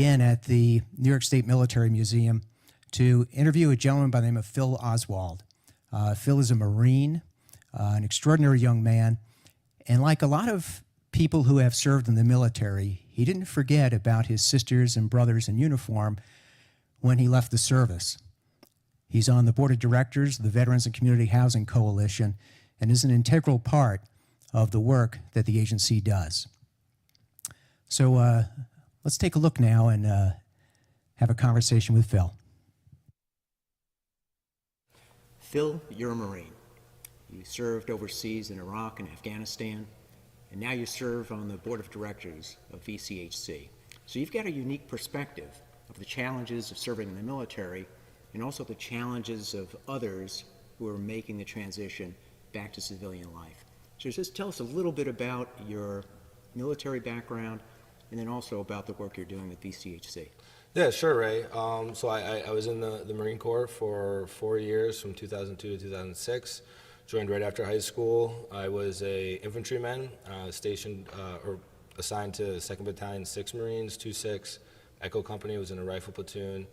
In at the New York State Military Museum to interview a gentleman by the name of Phill Oswald. Phill is a Marine, an extraordinary young man, and like a lot of people who have served in the military, he didn't forget about his sisters and brothers in uniform when he left the service. He's on the board of directors of the Veterans and Community Housing Coalition and is an integral part of the work that the agency does. So let's take a look now and have a conversation with Phill. Phill, you're a Marine. You served overseas in Iraq and Afghanistan, and now you serve on the board of directors of VCHC. So you've got a unique perspective of the challenges of serving in the military and also the challenges of others who are making the transition back to civilian life. So just tell us a little bit about your military background and then also about the work you're doing with VCHC. Yeah, sure, Ray. So I was in the Marine Corps for 4 years, from 2002 to 2006. Joined right after high school. I was a infantryman, stationed or assigned to 2nd Battalion, 6 Marines, 2-6. Echo Company, was in a rifle platoon.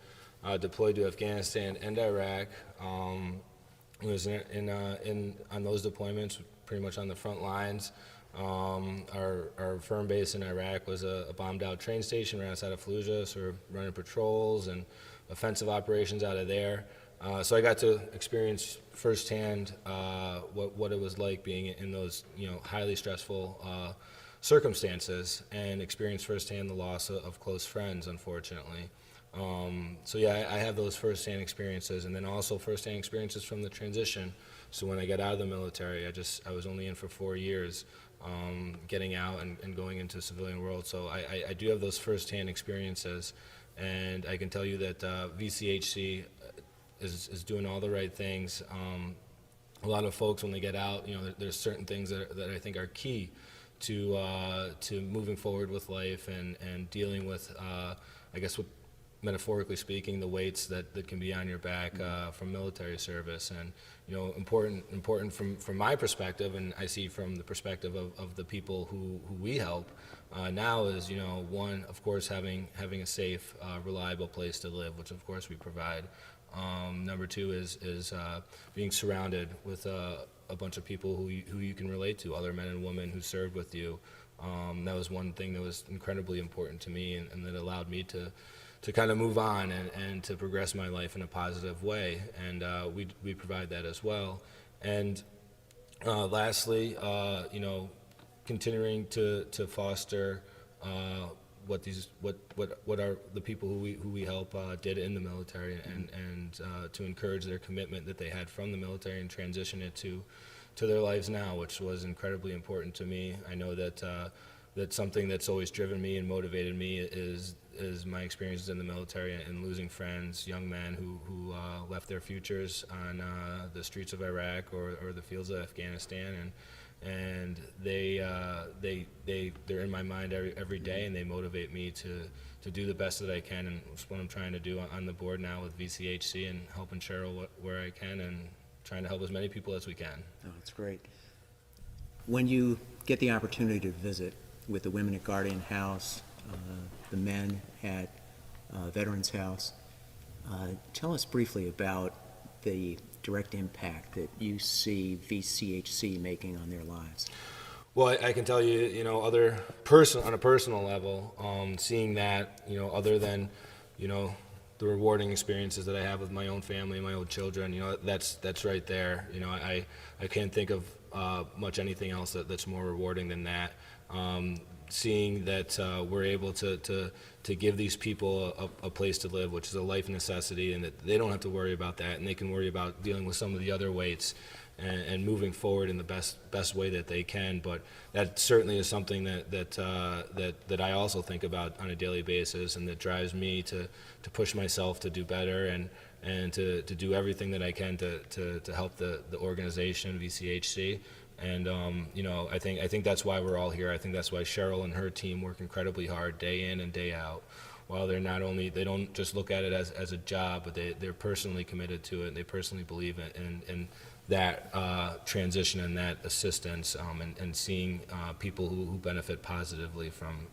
Deployed to Afghanistan and Iraq. Was on those deployments, pretty much on the front lines. Our firm base in Iraq was a bombed out train station right outside of Fallujah, so we're running patrols and offensive operations out of there. So I got to experience firsthand what it was like being in those highly stressful circumstances, and experience firsthand the loss of close friends, unfortunately. So yeah, I have those firsthand experiences, and then also firsthand experiences from the transition. So when I got out of the military, I was only in for 4 years, getting out and going into the civilian world. So I do have those firsthand experiences, and I can tell you that VCHC is doing all the right things. A lot of folks, when they get out, there's certain things that I think are key to moving forward with life and dealing with, I guess, metaphorically speaking, the weights that can be on your back from military service. And important from my perspective, and I see from the perspective of the people who we help now, is one, of course, having a safe, reliable place to live, which of course we provide. Number 2 is being surrounded with a bunch of people who you can relate to, other men and women who served with you. That was one thing that was incredibly important to me, and that allowed me to kind of move on and to progress my life in a positive way, and we provide that as well. And lastly, continuing to foster what are the people who we help did in the military, and to encourage their commitment that they had from the military and transition it to their lives now, which was incredibly important to me. I know that that's something that's always driven me and motivated me is my experiences in the military and losing friends, young men who left their futures on the streets of Iraq or the fields of Afghanistan, and they're in my mind every day, and they motivate me to do the best that I can, and it's what I'm trying to do on the board now with VCHC, and helping Cheryl where I can, and trying to help as many people as we can. Oh, that's great. When you get the opportunity to visit with the women at Guardian House, the men at Veterans House, tell us briefly about the direct impact that you see VCHC making on their lives. Well, I can tell you, on a personal level, seeing that, other than, the rewarding experiences that I have with my own family and my own children, that's right there. I can't think of much anything else that's more rewarding than that. Seeing that we're able to give these people a place to live, which is a life necessity, and that they don't have to worry about that, and they can worry about dealing with some of the other weights and moving forward in the best way that they can. But that certainly is something that I also think about on a daily basis, and that drives me to push myself to do better and to do everything that I can to help the organization, VCHC. And I think that's why we're all here. I think that's why Cheryl and her team work incredibly hard, day in and day out. While they don't just look at it as a job, but they're personally committed to it, and they personally believe in that transition and that assistance, and seeing people who benefit positively from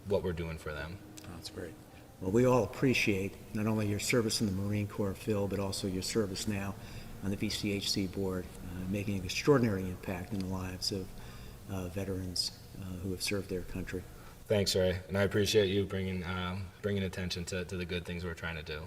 what we're doing for them. That's great. Well, we all appreciate not only your service in the Marine Corps, Phil, but also your service now on the VCHC board, making an extraordinary impact in the lives of veterans who have served their country. Thanks, Ray, and I appreciate you bringing attention to the good things we're trying to do.